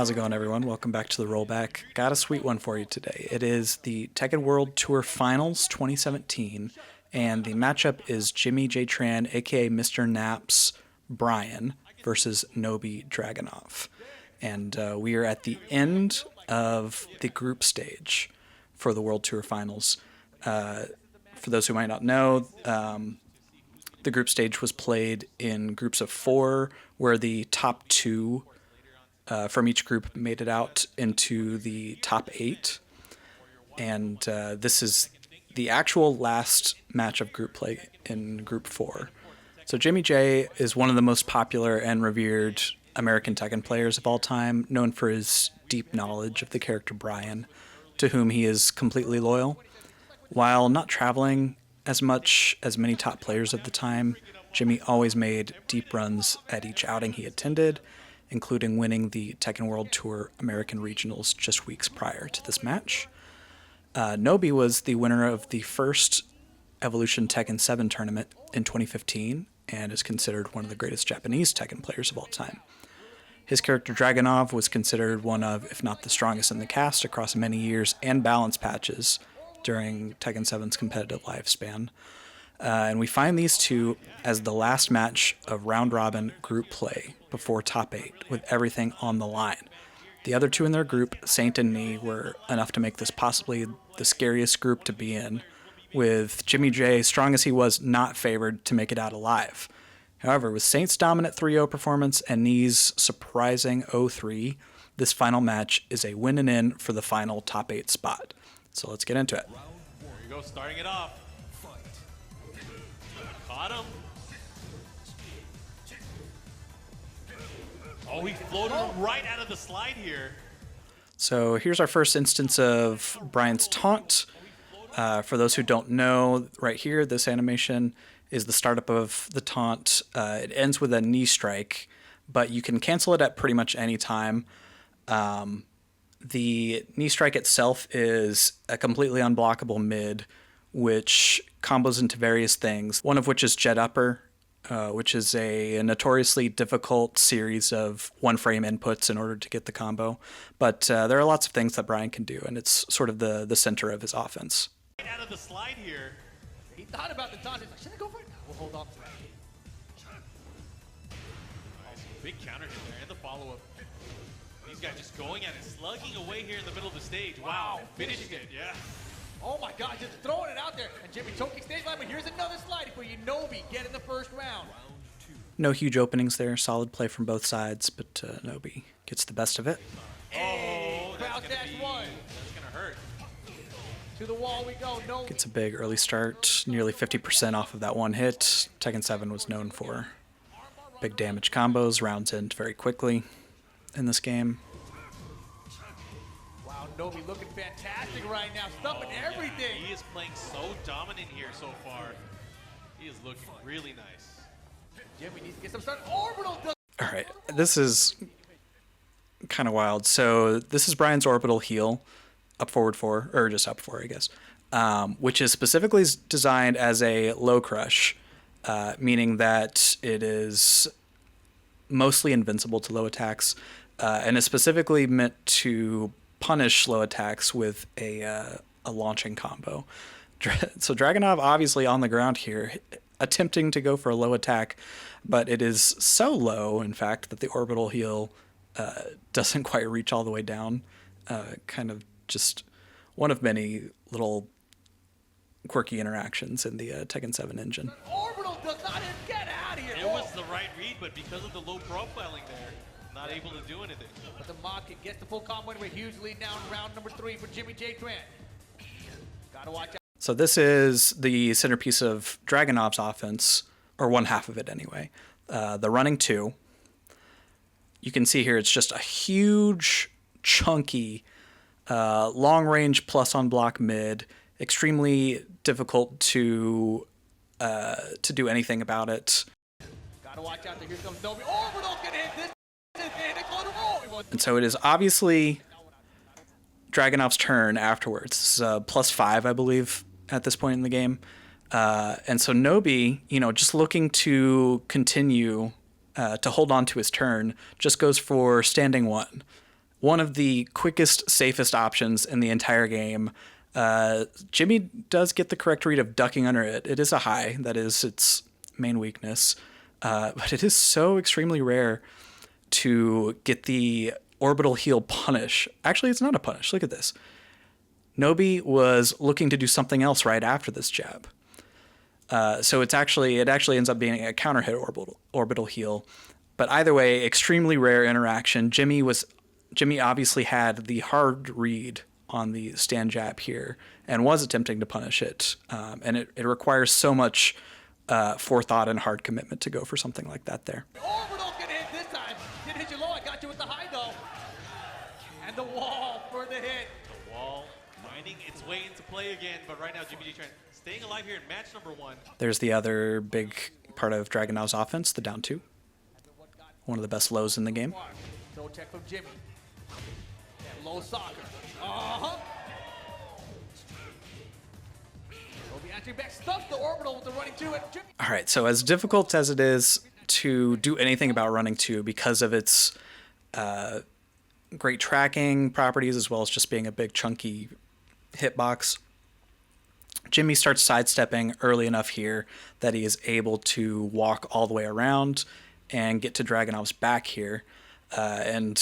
How's it going, everyone? Welcome back to the rollback. Got a sweet one for you today. It is the Tekken World Tour Finals 2017, and the matchup is Jimmy J. Tran, aka Mr. Naps Brian, versus Nobi Dragunov. And we are at the end of the group stage for the World Tour Finals. For those who might not know, the group stage was played in groups of four, where the top two from each group made it out into the top eight. And this is the actual last match of group play in group four. So Jimmy J is one of the most popular and revered American Tekken players of all time, known for his deep knowledge of the character Brian, to whom he is completely loyal. While not traveling as much as many top players of the time, Jimmy always made deep runs at each outing he attended, including winning the Tekken World Tour American Regionals just weeks prior to this match. Nobi was the winner of the first Evolution Tekken 7 tournament in 2015 and is considered one of the greatest Japanese Tekken players of all time. His character Dragunov was considered one of, if not the strongest in the cast across many years and balance patches during Tekken 7's competitive lifespan. And we find these two as the last match of round-robin group play before top eight, with everything on the line. The other two in their group, Saint and Knee, were enough to make this possibly the scariest group to be in, with Jimmy J, strong as he was, not favored to make it out alive. However, with Saint's dominant 3-0 performance and Knee's surprising 0-3, this final match is a win and in for the final top eight spot. So let's get into it. Here you go, starting it off. Caught him. Oh, he floated him right out of the slide here. So here's our first instance of Brian's taunt. For those who don't know, right here, this animation is the startup of the taunt. It ends with a knee strike, but you can cancel it at pretty much any time. The knee strike itself is a completely unblockable mid, which combos into various things, one of which is Jet Upper, which is a notoriously difficult series of one-frame inputs in order to get the combo. But there are lots of things that Brian can do, and it's sort of the center of his offense. Right out of the slide here. He thought about the taunt. He's like, should I go for it? No, we'll hold off to it. Also, big counter hit there and the follow-up. These guys just going at it, slugging away here in the middle of the stage. Wow, finished it, yeah. Oh my God, just throwing it out there. And Jimmy choking stage line, but here's another slide for you. Nobi get in the first round. No huge openings there. Solid play from both sides, but Nobi gets the best of it. Oh, Crowd dash one. That's gonna hurt. To the wall we go. Nobi. Gets a big early start, nearly 50% off of that one hit. Tekken 7 was known for big damage combos, rounds end very quickly in this game. Wow, Nobi looking fantastic right now, stuffing everything. He is playing so dominant here so far. He is looking really nice. Jimmy needs to get some start. Orbital does. All right, this is kind of wild. So this is Brian's orbital heal, up forward four, or just up four, I guess, which is specifically designed as a low crush, meaning that it is mostly invincible to low attacks, and is specifically meant to punish slow attacks with a launching combo. So Dragunov obviously on the ground here, attempting to go for a low attack, but it is so low, in fact, that the orbital heal doesn't quite reach all the way down. Kind of just one of many little quirky interactions in the Tekken 7 engine. Orbital does not even get out of here. It was the right read, but because of the low profiling there, not able to do anything. But the mock gets the full combo with a huge lead now in round number 3 for Jimmy J. Tran. Gotta watch out. So this is the centerpiece of Dragunov's offense, or one half of it anyway. The running two. You can see here it's just a huge, chunky, long-range plus on block mid. Extremely difficult to do anything about it. Gotta watch out there. Here comes Nobi. Orbital's gonna hit this. And so it is obviously Dragunov's turn afterwards. This is +5, I believe, at this point in the game. And so Nobi, just looking to continue to hold on to his turn, just goes for standing one. one of the quickest, safest options in the entire game. Jimmy does get the correct read of ducking under it. It is a high. That is its main weakness. But it is so extremely rare to get the orbital heal punish. Actually, it's not a punish. Look at this. Nobi was looking to do something else right after this jab. So it actually ends up being a counter hit orbital heal. But either way, extremely rare interaction. Jimmy obviously had the hard read on the stand jab here and was attempting to punish it. And it requires so much forethought and hard commitment to go for something like that there. Orbital's gonna hit this time. Didn't hit you low. I got you with the high though. And the wall for the hit. The wall finding its way into play again, but right now Jimmy J Tran staying alive here in match number 1. There's the other big part of Dragunov's offense, the down 2. One of the best lows in the game. Toe check from Jimmy. Low soccer. Uh-huh. Nobi answering back, stuffs the orbital with the running 2 at Jimmy. All right, so as difficult as it is to do anything about running 2 because of its great tracking properties as well as just being a big chunky hitbox, Jimmy starts sidestepping early enough here that he is able to walk all the way around and get to Dragunov's back here. And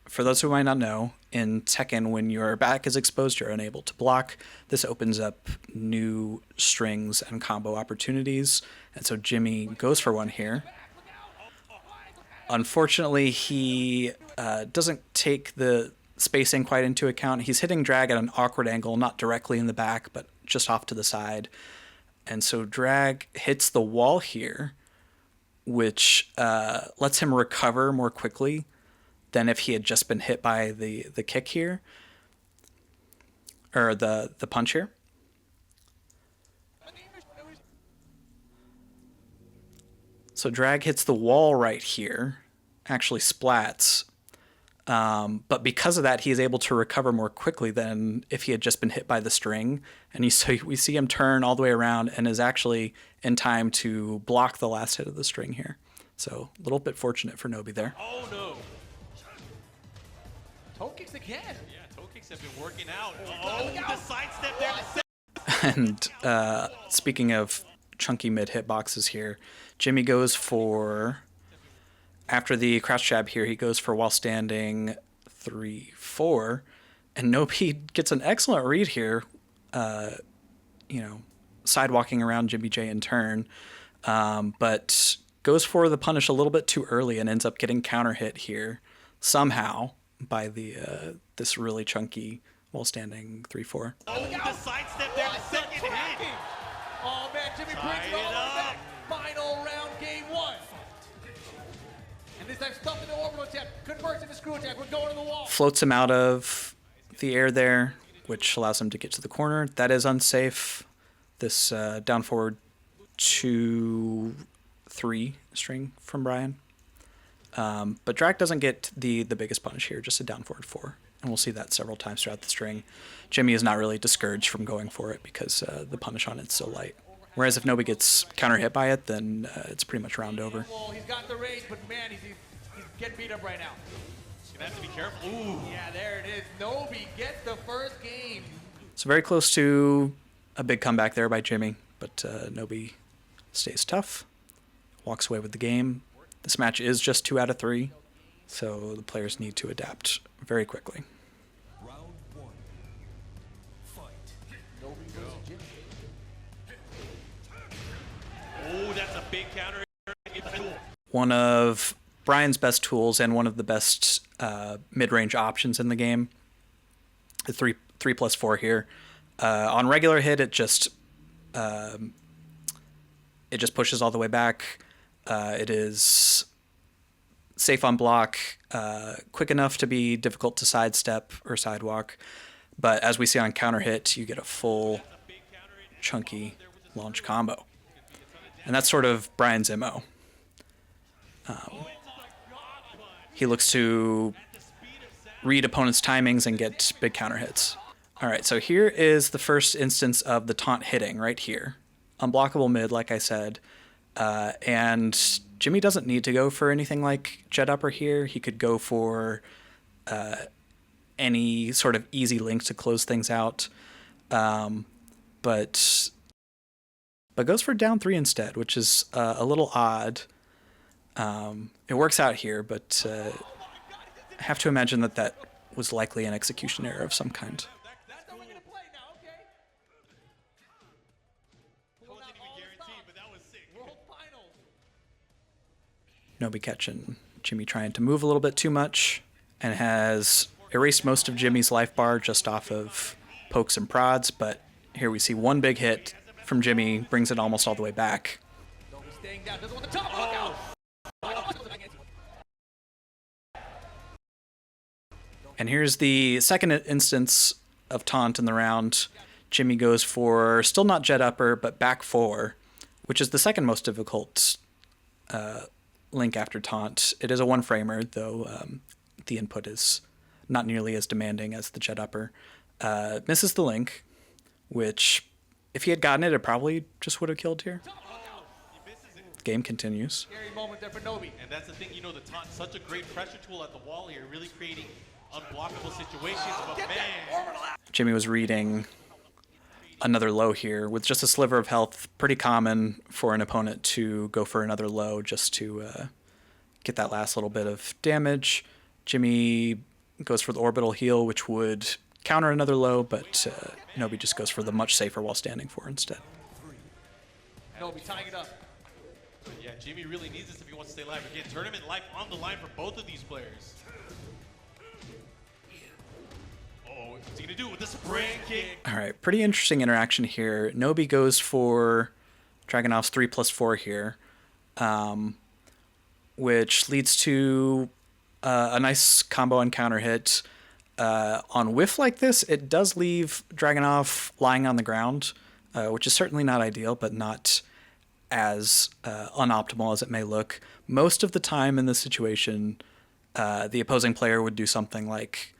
for those who might not know, in Tekken, when your back is exposed, you're unable to block. This opens up new strings and combo opportunities. And so Jimmy goes for one here. Unfortunately, he doesn't take the spacing quite into account. He's hitting drag at an awkward angle, not directly in the back, but just off to the side. And so drag hits the wall here, which lets him recover more quickly than if he had just been hit by the kick here, or the punch here. So drag hits the wall right here, actually splats, but because of that, he is able to recover more quickly than if he had just been hit by the string. And we see him turn all the way around and is actually in time to block the last hit of the string here. So a little bit fortunate for Nobi there. Oh no. Toe kicks again. Yeah, toe kicks have been working out. Oh, the sidestep there. And speaking of chunky mid hitboxes here, Jimmy goes for, after the crouch jab here, he goes for while standing 3-4, and Nobi gets an excellent read here, sidewalking around Jimmy J in turn, but goes for the punish a little bit too early and ends up getting counter hit here somehow by this really chunky while standing 3-4. Oh, the sidestep there, the second hit. Oh man, Jimmy brings it all the way back. Final round, game 1. And this time stuffed in the orbital attack, converts into screw attack. We're going to the wall. Floats him out of the air there, which allows him to get to the corner. That is unsafe. This down forward 2-3 string from Brian. But Drac doesn't get the biggest punish here, just a down forward 4. And we'll see that several times throughout the string. Jimmy is not really discouraged from going for it because the punish on it's so light. Whereas if Nobi gets counter hit by it, then it's pretty much round over. Well, he's got the rage, but man, he's getting beat up right now. He's gonna have to be careful. Ooh. Yeah, there it is. Nobi gets the first game. So very close to a big comeback there by Jimmy, but Nobi stays tough, walks away with the game. This match is just 2 out of 3, so the players need to adapt very quickly. Round 1. Fight. Nobi goes to Jimmy. Oh, that's a big counter. One of Brian's best tools and one of the best mid-range options in the game. The 3+4 here. On regular hit, it just pushes all the way back. It is safe on block, quick enough to be difficult to sidestep or sidewalk. But as we see on counter hit, you get a full chunky launch combo. And that's sort of Brian's MO. He looks to read opponents' timings and get big counter hits. All right, so here is the first instance of the taunt hitting right here. Unblockable mid, like I said. And Jimmy doesn't need to go for anything like jet upper here. He could go for any sort of easy link to close things out, but goes for down 3 instead, which is a little odd. It works out here, but I have to imagine that that was likely an execution error of some kind. That's how we're gonna play now, okay? Pulling out Wasn't all even the guaranteed, stops. but that was sick. World Finals. Nobi catching Jimmy trying to move a little bit too much, and has erased most of Jimmy's life bar just off of pokes and prods, but here we see one big hit from Jimmy, brings it almost all the way back. Nobi staying down, doesn't want the top, look out! And here's the second instance of taunt in the round. Jimmy goes for, still not jet upper, but back 4, which is the second most difficult link after taunt. It is a 1-framer, though the input is not nearly as demanding as the jet upper. Misses the link, which, if he had gotten it, it probably just would have killed here. He misses it. Game continues. Scary moment there for Nobi. And that's the thing, you know, the taunt, such a great pressure tool at the wall here, really creating unblockable situations, but man. Jimmy was reading another low here with just a sliver of health. Pretty common for an opponent to go for another low just to get that last little bit of damage. Jimmy goes for the orbital heal, which would counter another low, but Nobi just goes for the much safer while standing 4 instead. Nobi tying it up. But yeah, Jimmy really needs this if he wants to stay alive. Again, tournament life on the line for both of these players. Oh, what's he gonna do with the spring kick? All right, pretty interesting interaction here. Nobi goes for Dragunov's 3+4 here, which leads to a nice combo and counter hit. On whiff like this, it does leave Dragunov lying on the ground, which is certainly not ideal, but not as unoptimal as it may look. Most of the time in this situation, the opposing player would do something like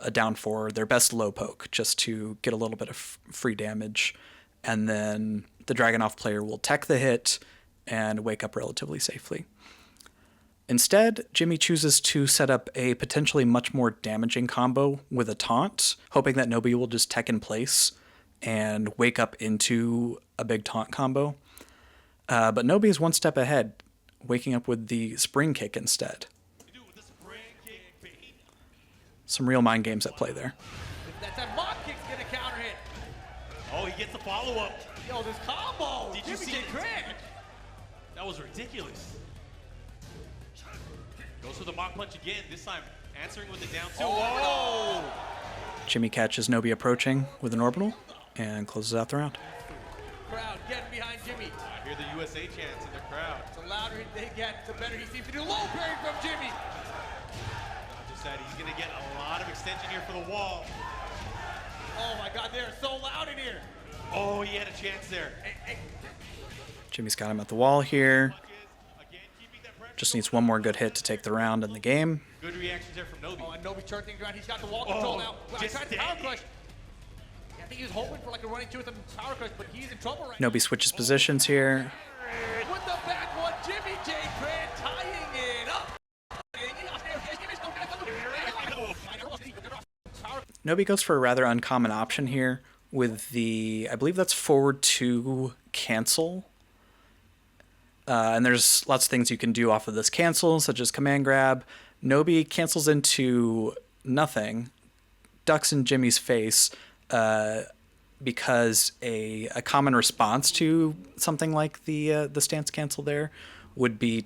a down 4, their best low poke, just to get a little bit of free damage, and then the Dragunov player will tech the hit and wake up relatively safely. Instead, Jimmy chooses to set up a potentially much more damaging combo with a taunt, hoping that Nobi will just tech in place and wake up into a big taunt combo. But Nobi is one step ahead, waking up with the spring kick instead. Some real mind games at play there. That mock kick's gonna counter hit. Oh, he gets the follow-up. Yo, this combo! Did you Jimmy see J. it? Tran. That was ridiculous. Goes for the mock punch again, this time answering with the down 2. Oh, Whoa! Jimmy catches Nobi approaching with an orbital and closes out the round. crowd getting behind Jimmy. I hear the USA chants in the crowd. The louder they get, the better he seems to do. Low parry from Jimmy. Just said he's gonna get a lot of extension here for the wall. Oh my God, they're so loud in here. Oh, he had a chance there. Jimmy's got him at the wall here. Again, keeping that pressure. Just needs one more good hit to take the round in the game. Good reactions there from Nobi. Oh, and Nobi's turning things around. He's got the wall control now. Well, just I tried to power standing. crush. I think he was hoping for like a running two with a power crush, but he's in trouble right now. Nobi switches positions here. With the back one, Jimmy J. Tran tying it up. Nobi goes for a rather uncommon option here with the, I believe that's forward 2 cancel. And there's lots of things you can do off of this cancel, such as command grab. Nobi cancels into nothing, ducks in Jimmy's face, because a common response to something like the stance cancel there would be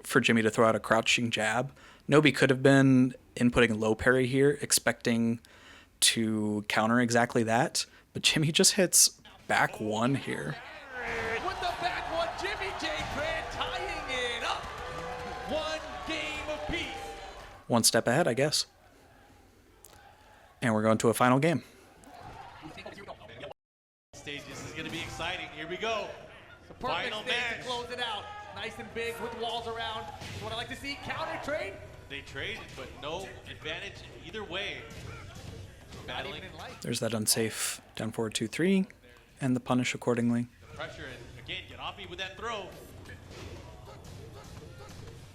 for Jimmy to throw out a crouching jab. Nobi could have been inputting low parry here, expecting to counter exactly that, but Jimmy just hits back 1 here. With the back one, Jimmy J. Tran tying it up. One game apiece. One step ahead, I guess. And we're going to a final game. Stage, this is gonna be exciting. Here we go. The perfect Final stage match. to close it out. Nice and big with walls around. What I like to see, counter trade. They traded, but no advantage either way. Not Battling even in light. There's that unsafe down forward 2-3, and the punish accordingly. the pressure, and again, get off me with that throw.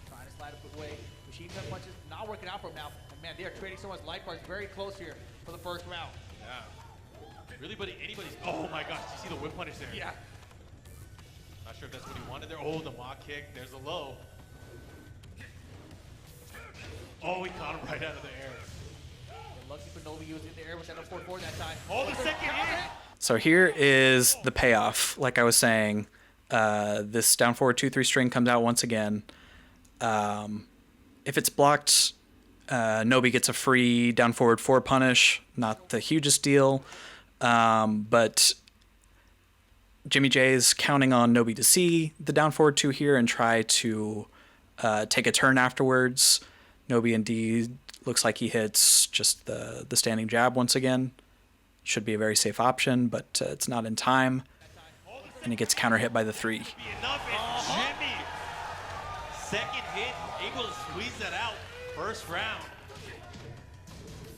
Trying to slide a bit away. Machine gun punches not working out for him now. And Man, they are trading so much life bars very close here for the first round. Yeah. Really, buddy, anybody's. Oh my gosh, you see the whip punish there? Yeah. Not sure if that's what he wanted there. Oh, the mock kick. There's a low. Oh, he caught him right out of the air. Lucky for Nobi, he was in the air with that up 4-4 that time. Oh, the second hit. So here is the payoff. Like I was saying, this down forward 2-3 string comes out once again. If it's blocked, Nobi gets a free down forward 4 punish. Not the hugest deal, but Jimmy J is counting on Nobi to see the down forward 2 here and try to take a turn afterwards. Nobi indeed looks like he hits just the standing jab once again. Should be a very safe option, but it's not in time. And he gets counter hit by the 3. Enough, and Jimmy. Second hit, able to squeeze that out. First round.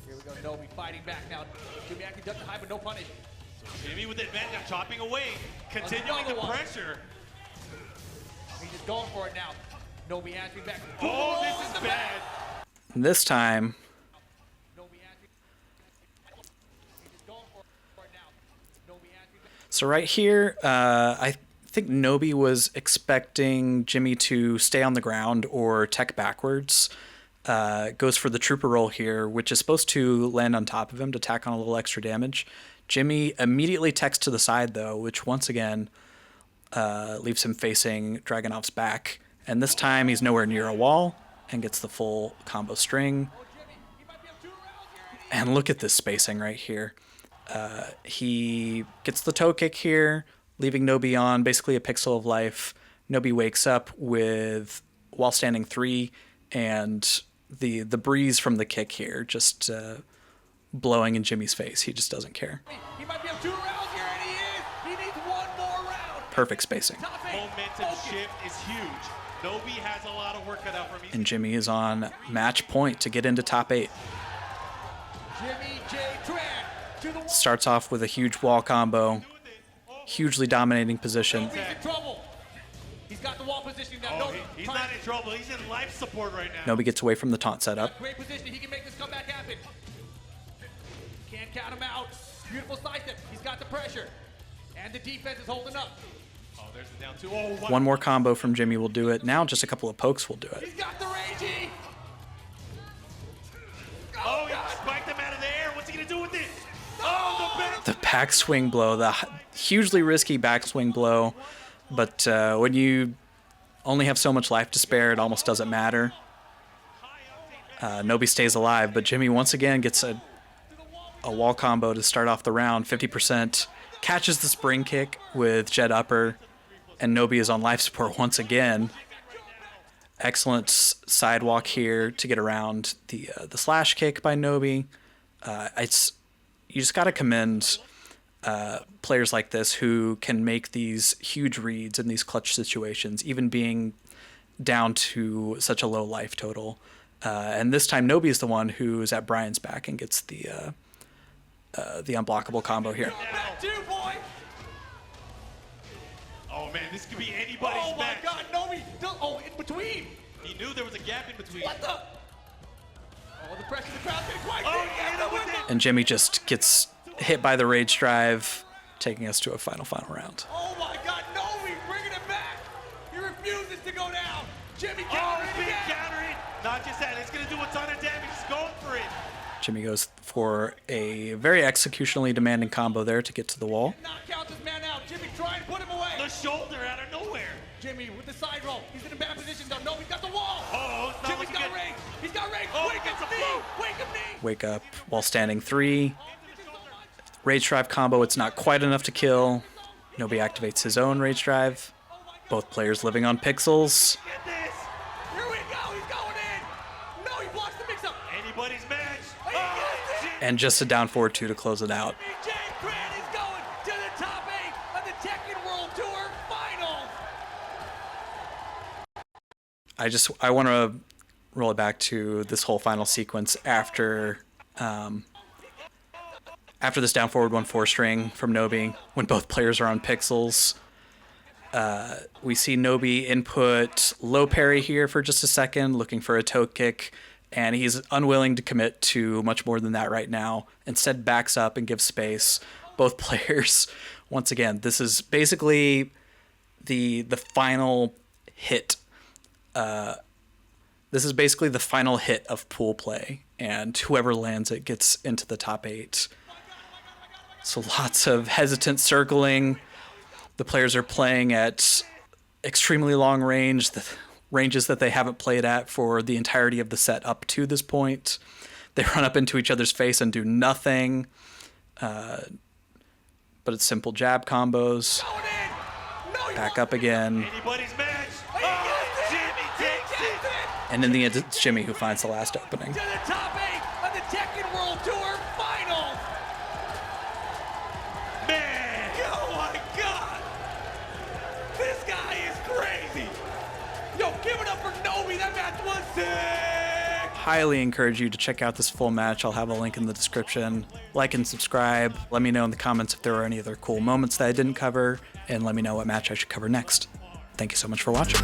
Here we go, Nobi fighting back now. Jimmy actually ducked the high, but no punish. Jimmy with the advantage, chopping away, continuing the pressure. He's just going for it now. Nobi answering back. Oh, this is bad. This time, Nobi answering. He's just going for it now. Nobi answering back. so right here, I think Nobi was expecting Jimmy to stay on the ground or tech backwards. Goes for the trooper roll here, which is supposed to land on top of him to tack on a little extra damage. Jimmy immediately techs to the side, though, which once again leaves him facing Dragunov's back. And this time he's nowhere near a wall and gets the full combo string. And look at this spacing right here. He gets the toe kick here, leaving Nobi on basically a pixel of life. Nobi wakes up with while standing 3, and the breeze from the kick here just blowing in Jimmy's face. He just doesn't care. He might be up 2 rounds here, and he is. He needs one more round. Perfect spacing. Momentum shift is huge. Nobi has a lot of work cut out for him. And Jimmy is on match point to get into top 8. Jimmy J. Tran to the wall. Starts off with a huge wall combo, hugely dominating position. He's in trouble. He's got the wall position now. Oh, he's not in trouble. He's in life support right now. Nobi gets away from the taunt setup. Great position. He can make this comeback happen. Can't count him out. Beautiful side step. He's got the pressure. And the defense is holding up. Oh, there's the down 2. Oh, One more combo from Jimmy will do it. Now just a couple of pokes will do it. He's got the ragey. Oh, he spiked him out of the air. What's he going to do with it? Oh, the back. The backswing blow, the hugely risky backswing blow. But when you only have so much life to spare, it almost doesn't matter. Nobi stays alive, but Jimmy once again gets a wall combo to start off the round. 50%. Catches the spring kick with jet upper, and Nobi is on life support once again. Excellent sidewalk here to get around the slash kick by Nobi. You just got to commend players like this who can make these huge reads in these clutch situations, even being down to such a low life total. And this time, Nobi is the one who is at Brian's back and gets the unblockable combo here. Back 2, boy. Oh, man, this could be anybody's Oh, my match. God. Nobi. Oh, in between. He knew there was a gap in between. What the? Oh, the pressure, the crowd's getting quite Oh, big. he hit him with it. And Jimmy just gets hit by the rage drive, taking us to a final round. Oh my God, Nobi, bringing it back. He refuses to go down. Jimmy Oh, counter it big again. counter hit. Not just that, it's going to do a ton of damage. He's going for it. Jimmy goes for a very executionally demanding combo there to get to the wall. Knockout this man out. Jimmy trying to put him away. The shoulder out of nowhere. Jimmy with the side roll. He's in a bad position though. Nobi's got the wall. Oh, it's not Jimmy's looking got good. range. He's got range. Oh, Wake gets up a knee. float. Wake up knee. Wake up while standing 3. Rage drive combo, it's not quite enough to kill. Nobi activates his own rage drive. Both players living on pixels. Get this. Here we go. He's going in. No, he blocks the mix up. Anybody's match. He gets it. And just a down forward 2 to close it out. BJ Tran is going to the top 8 of the Tekken World Tour Finals. I want to roll it back to this whole final sequence after this down forward 1-4 string from Nobi, when both players are on pixels. We see Nobi input low parry here for just a second, looking for a toe kick, and he's unwilling to commit to much more than that right now. Instead, backs up and gives space. Both players, once again, this is basically the final hit. This is basically the final hit of pool play, and whoever lands it gets into the top 8. So lots of hesitant circling. The players are playing at extremely long range, the ranges that they haven't played at for the entirety of the set up to this point. They run up into each other's face and do nothing. But it's simple jab combos. Back up again. Anybody's match. Oh, Jimmy takes it. And in the end, it's Jimmy who finds the last opening. To the top 8 of the Tekken World Tour Finals. Man, oh my God. This guy is crazy. Yo, give it up for Nobi. That match was sick. Highly encourage you to check out this full match. I'll have a link in the description. Like and subscribe. Let me know in the comments if there are any other cool moments that I didn't cover, and let me know what match I should cover next. Thank you so much for watching.